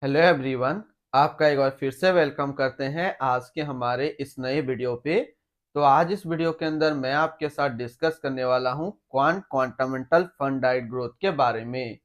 Hello everyone. आपका एक बार फिर से वेलकम करते हैं आज के हमारे इस नए वीडियो पे। तो आज इस वीडियो के अंदर मैं आपके साथ डिस्कस करने वाला हूं क्वांटमेंटल फंड डाइट ग्रोथ के बारे में।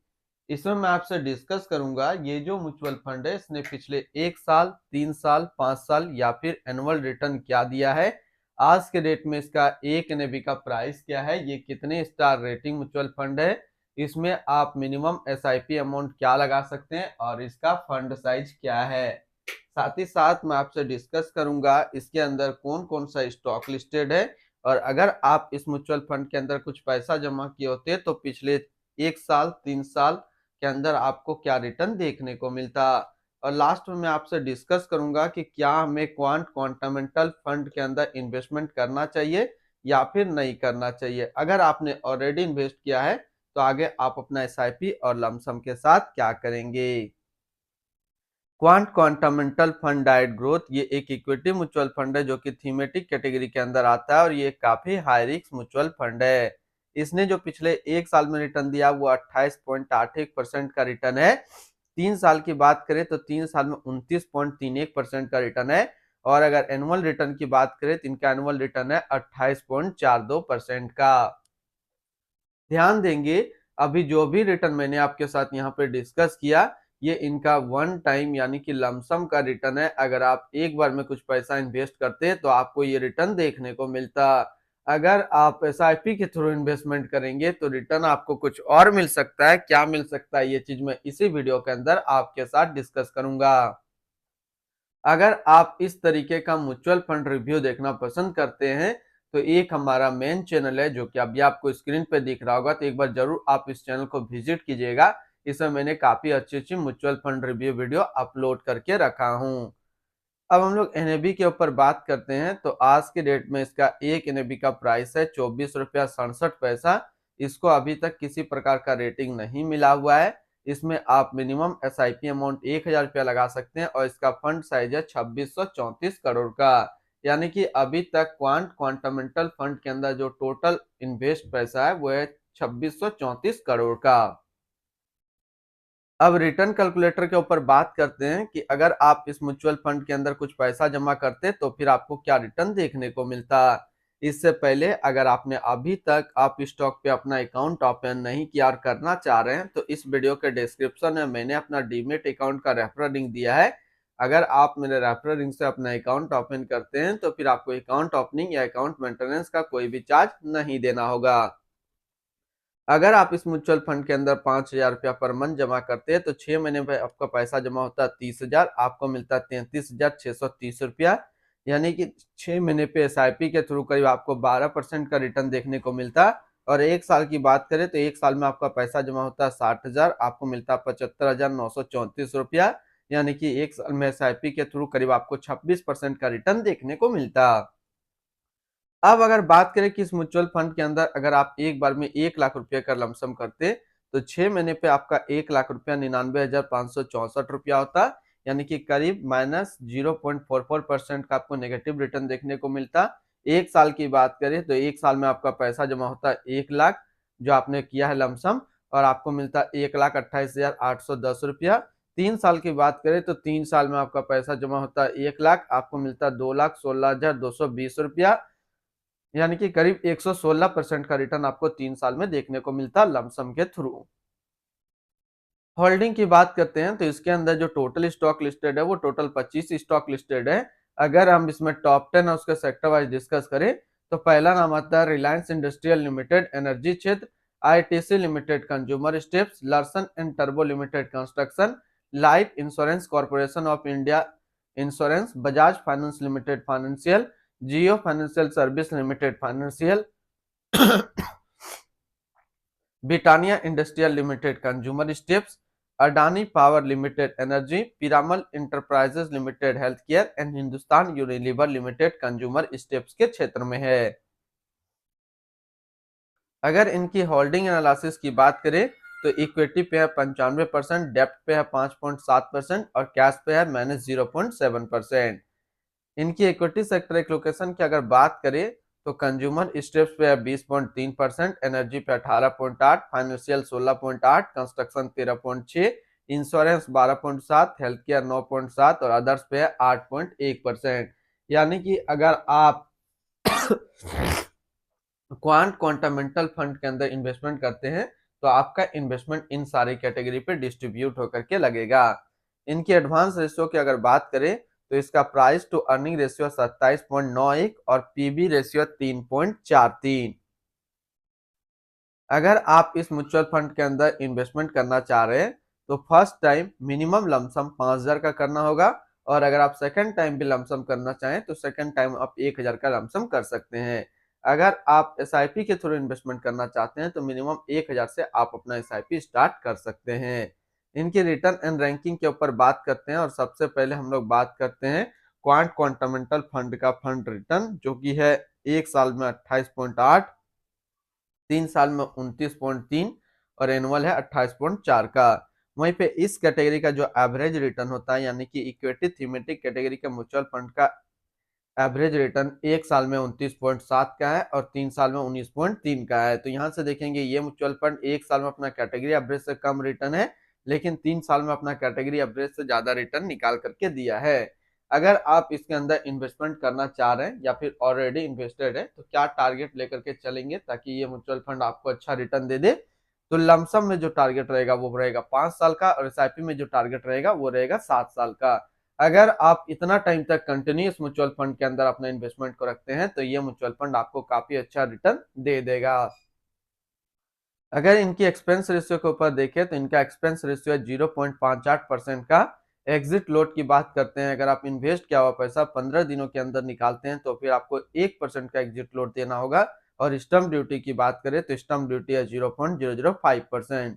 इसमें मैं आपसे डिस्कस करूंगा ये जो म्यूचुअल फंड है इसने पिछले 1 साल, 3 साल, 5 साल या फिर एनुअल रिटर्न क्या दिया है, आज के डेट में इसका एक एनएवी का प्राइस क्या है, ये कितने स्टार रेटिंग म्यूचुअल फंड है, इसमें आप मिनिमम एसआईपी अमाउंट क्या लगा सकते हैं और इसका फंड साइज क्या है। साथ ही साथ मैं आपसे डिस्कस करूंगा इसके अंदर कौन कौन सा स्टॉक लिस्टेड है, और अगर आप इस म्यूचुअल फंड के अंदर कुछ पैसा जमा किए होते तो पिछले 1 साल, 3 साल के अंदर आपको क्या रिटर्न देखने को मिलता। और लास्ट में मैं आपसे डिस्कस करूंगा कि क्या हमें क्वांटमेंटल फंड के अंदर इन्वेस्टमेंट करना चाहिए या फिर नहीं करना चाहिए। अगर आपने ऑलरेडी इन्वेस्ट किया है तो आगे आप अपना एसआईपी और लमसम के साथ क्या करेंगे। क्वांटमेंटल फंड डाइट ग्रोथ ये एक इक्विटी म्यूचुअल फंड है जो कि थीमेटिक कैटेगरी के अंदर आता है और ये काफी हाई रिस्क म्यूचुअल फंड है। इसने जो पिछले 1 साल में रिटर्न दिया वो 28.81% का रिटर्न है। 3 साल की बात करें तो 3 साल में 29.31% का रिटर्न है। और अगर एनुअल रिटर्न की बात करें तो इनका एनुअल रिटर्न है 28.42% का। ध्यान देंगे, अभी जो भी रिटर्न मैंने आपके साथ यहाँ पे डिस्कस किया ये इनका वन टाइम यानी कि लमसम का रिटर्न है। अगर आप एक बार में कुछ पैसा इन्वेस्ट करते हैं तो आपको ये रिटर्न देखने को मिलता। अगर आप एसआईपी के थ्रू इन्वेस्टमेंट करेंगे तो रिटर्न आपको कुछ और मिल सकता है। क्या मिल सकता है ये चीज मैं इसी वीडियो के अंदर आपके साथ डिस्कस करूंगा। अगर आप इस तरीके का म्यूचुअल फंड रिव्यू देखना पसंद करते हैं तो एक हमारा मेन चैनल है जो कि अभी आपको स्क्रीन पे दिख रहा होगा, तो एक बार जरूर आप इस चैनल को विजिट कीजिएगा। इसमें मैंने काफी अच्छी अच्छी mutual fund review video upload करके रखा हूँ। अब हम लोग एनएबी के ऊपर बात करते हैं तो आज के डेट में इसका एक एनएबी का प्राइस है 24 रुपया 67 पैसा। इसको अभी तक किसी प्रकार का रेटिंग नहीं मिला हुआ है। इसमें आप मिनिमम एसआईपी अमाउंट 1,000 रुपया लगा सकते हैं और इसका फंड साइज है 2634 करोड़ का। यानी कि अभी तक क्वांटमेंटल फंड के अंदर जो टोटल इन्वेस्ट पैसा है वो है 2634 करोड़ का। अब रिटर्न कैलकुलेटर के ऊपर बात करते हैं कि अगर आप इस म्यूचुअल फंड के अंदर कुछ पैसा जमा करते तो फिर आपको क्या रिटर्न देखने को मिलता। इससे पहले अगर आपने अभी तक आप स्टॉक पे अपना अकाउंट ओपन नहीं किया और करना चाह रहे हैं तो इस वीडियो के डिस्क्रिप्शन में मैंने अपना डीमेट अकाउंट का रेफरल लिंक दिया है। अगर आप मेरे रेफरल लिंक से अपना अकाउंट ओपन करते हैं तो फिर आपको अकाउंट ओपनिंग या अकाउंट मेंटेनेंस का कोई भी चार्ज नहीं देना होगा। अगर आप इस म्यूचुअल फंड के अंदर 5,000 रुपया पर मंथ जमा करते हैं तो 6 महीने में आपका पैसा जमा होता है 30,000, आपको मिलता है 33,630 रुपया। यानी कि 6 महीने पे एसआईपी के थ्रू करीब आपको 12% का रिटर्न देखने को मिलता। और 1 साल की बात करें तो 1 साल में आपका पैसा जमा होता है 60,000, आपको मिलता है 75,934 रुपया। यानी कि 1 साल में एसआईपी के थ्रू करीब आपको 26% का रिटर्न देखने को मिलता। अब अगर बात करें कि इस म्यूचुअल फंड के अंदर अगर आप एक बार में 1 लाख रुपए का लमसम करते तो 6 महीने पे आपका 1 लाख रुपया 99,564 रुपया होता। यानी कि करीब -0.44% का आपको नेगेटिव रिटर्न देखने को मिलता। 1 साल की बात करें तो 1 साल में आपका पैसा जमा होता है 1 लाख जो आपने किया है लमसम, और आपको मिलता है 1,28,810 रुपया। 3 साल की बात करें तो 3 साल में आपका पैसा जमा होता है 1 लाख, आपको मिलता है 2,16,220 रुपया। यानी कि करीब 116% का रिटर्न आपको 3 साल में देखने को मिलता लमसम के थ्रू। होल्डिंग की बात करते हैं तो इसके अंदर जो टोटल स्टॉक लिस्टेड है वो टोटल 25 स्टॉक लिस्टेड है। अगर हम इसमें टॉप 10 और उसके सेक्टर वाइज डिस्कस करें तो पहला नाम आता है रिलायंस इंडस्ट्रियल लिमिटेड एनर्जी क्षेत्र, ITC limited consumer steps, Larsen and turbo limited construction, life insurance corporation of India insurance, Bajaj finance limited financial, Jio financial service limited financial, Britannia industrial limited consumer steps, Adani power limited energy, Piramal enterprises limited health care and Hindustan Unilever limited consumer steps के क्षेत्र में है। अगर इनकी holding analysis की बात करें तो इक्विटी पे है 95%, डेप्ट पे है 5.7% और कैश पे है -0.7%। इनकी इक्विटी सेक्टर एलोकेशन की अगर बात करें तो कंज्यूमर स्टेप्स पे है 20.3%, एनर्जी पे 18.8, financial 16.8, construction 13.6, insurance 12.7, health care 9.7 और अदर्स पे है 8.1%। यानी कि अगर आप क्वांटमेंटल फंड के अंदर इन्वेस्टमेंट करते हैं तो आपका इन्वेस्टमेंट इन सारी कैटेगरी पे डिस्ट्रीब्यूट होकर के लगेगा। इनकी एडवांस रेशियो की अगर बात करें तो इसका प्राइस टू अर्निंग रेशियो 27.91 और पीबी रेशियो 3.43। अगर आप इस म्यूचुअल फंड के अंदर इन्वेस्टमेंट करना चाह रहे हैं तो फर्स्ट टाइम मिनिमम लमसम 5,000 का करना होगा, और अगर आप सेकंड टाइम भी लमसम करना चाहें तो सेकंड टाइम आप 1,000 का लमसम कर सकते हैं। अगर आप एसआईपी के थ्रू इन्वेस्टमेंट करना चाहते हैं तो मिनिमम 1,000 से आप अपना एसआईपी स्टार्ट कर सकते हैं। इनकी रिटर्न एंड रैंकिंग के ऊपर बात करते हैं, और सबसे पहले हम लोग बात करते हैं क्वांटमेंटल फंड का फंड रिटर्न, जो कि है 1 साल में 28.8, 3 साल में 29.3 और एनुअल है 28.4 का। वहीं पे इस कैटेगरी का जो एवरेज रिटर्न होता है, यानी कि इक्विटी थीमेटिक कैटेगरी का म्यूचुअल फंड का एवरेज रिटर्न 1 साल में 29.7 का है और 3 साल में 19.3 का है। तो यहाँ से देखेंगे ये म्यूचुअल फंड 1 साल में अपना कैटेगरी एवरेज से कम रिटर्न है, लेकिन 3 साल में अपना कैटेगरी एवरेज से ज्यादा रिटर्न निकाल करके दिया है। अगर आप इसके अंदर इन्वेस्टमेंट करना चाह रहे हैं या फिर ऑलरेडी इन्वेस्टेड है तो क्या टारगेट लेकर के चलेंगे ताकि ये म्यूचुअल फंड आपको अच्छा रिटर्न दे दे? तो लमसम में जो टारगेट रहेगा वो रहेगा 5 साल का, और एसआईपी में जो टारगेट रहेगा वो रहेगा 7 साल का। अगर आप इतना टाइम तक कंटिन्यूस म्यूचुअल फंड के अंदर अपना इन्वेस्टमेंट को रखते हैं तो ये म्यूचुअल फंड आपको काफी अच्छा रिटर्न दे देगा। अगर इनकी एक्सपेंस रेशियो के ऊपर देखें तो इनका एक्सपेंस रेशियो है 0.58% का। एग्जिट लोड की बात करते हैं, अगर आप इन्वेस्ट किया हुआ पैसा 15 दिनों के अंदर निकालते हैं तो फिर आपको 1% का एग्जिट लोड देना होगा। और स्टम्प ड्यूटी की बात करें तो स्टम्प ड्यूटी है 0.005%।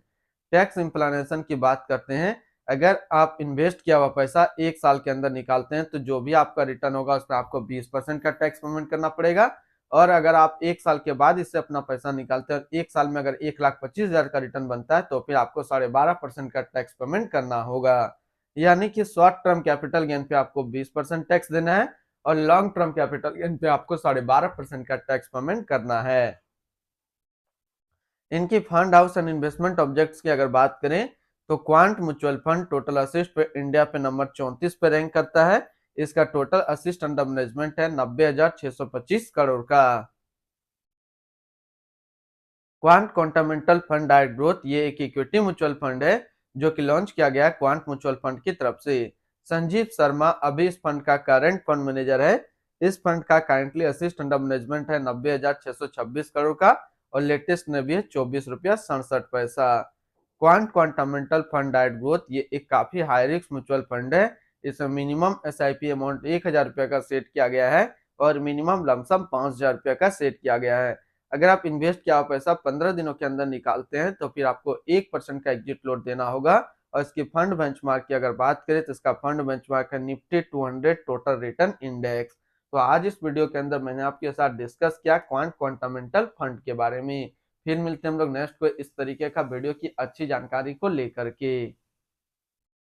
टैक्स इम्प्लानेशन की बात करते हैं, अगर आप इन्वेस्ट किया हुआ पैसा 1 साल के अंदर निकालते हैं तो जो भी आपका रिटर्न होगा उसमें आपको 20% का टैक्स पेमेंट करना पड़ेगा। और अगर आप 1 साल के बाद इससे अपना पैसा निकालते हैं, 1 साल में अगर 1,25,000 का रिटर्न बनता है तो फिर आपको 12.5% का टैक्स पेमेंट करना होगा। यानी कि शॉर्ट टर्म कैपिटल गेन पे आपको 20% टैक्स देना है और लॉन्ग टर्म कैपिटल गेन पे आपको 12.5% का टैक्स पेमेंट करना है। इनकी fund house and investment objects की अगर बात करें तो quant mutual fund total assist पे इंडिया पे नंबर 34 पे रैंक करता है। इसका टोटल असिस्ट अंडर मैनेजमेंट है 90,625 करोड़ का। क्वांट कॉन्टामेंटल फंड डायरेक्ट ग्रोथ ये एक इक्विटी म्यूचुअल फंड है जो कि लॉन्च किया गया है क्वांट म्यूचुअल फंड की तरफ से। संजीव शर्मा अभी इस फंड का करंट फंड मैनेजर है। इस फंड का करंटली असिस्ट अंडर मैनेजमेंट है 90,626 करोड़ का, और लेटेस्ट में भी है 24 रुपया 67 पैसा। क्वांट क्वांटामेंटल फंड डायरेक्ट ग्रोथ ये एक काफी हाई रिस्क म्यूचुअल फंड है। इसमें मिनिमम एसआईपी अमाउंट 1,000 रुपया का सेट किया गया है और मिनिमम लमसम 5,000 रुपया का सेट किया गया है। अगर आप इन्वेस्ट किया हुआ पैसा 15 दिनों के अंदर निकालते हैं तो फिर आपको 1% का एग्जिट लोड देना होगा। और इसकी फंड बेंचमार्क की अगर बात करें तो इसका फंड बेंचमार्क है निफ्टी 200 टोटल रिटर्न इंडेक्स। तो आज इस वीडियो के अंदर मैंने आपके साथ डिस्कस किया क्वांट क्वांटामेंटल फंड के बारे में। फिर मिलते हैं हम लोग नेक्स्ट को इस तरीके का वीडियो की अच्छी जानकारी को लेकर के।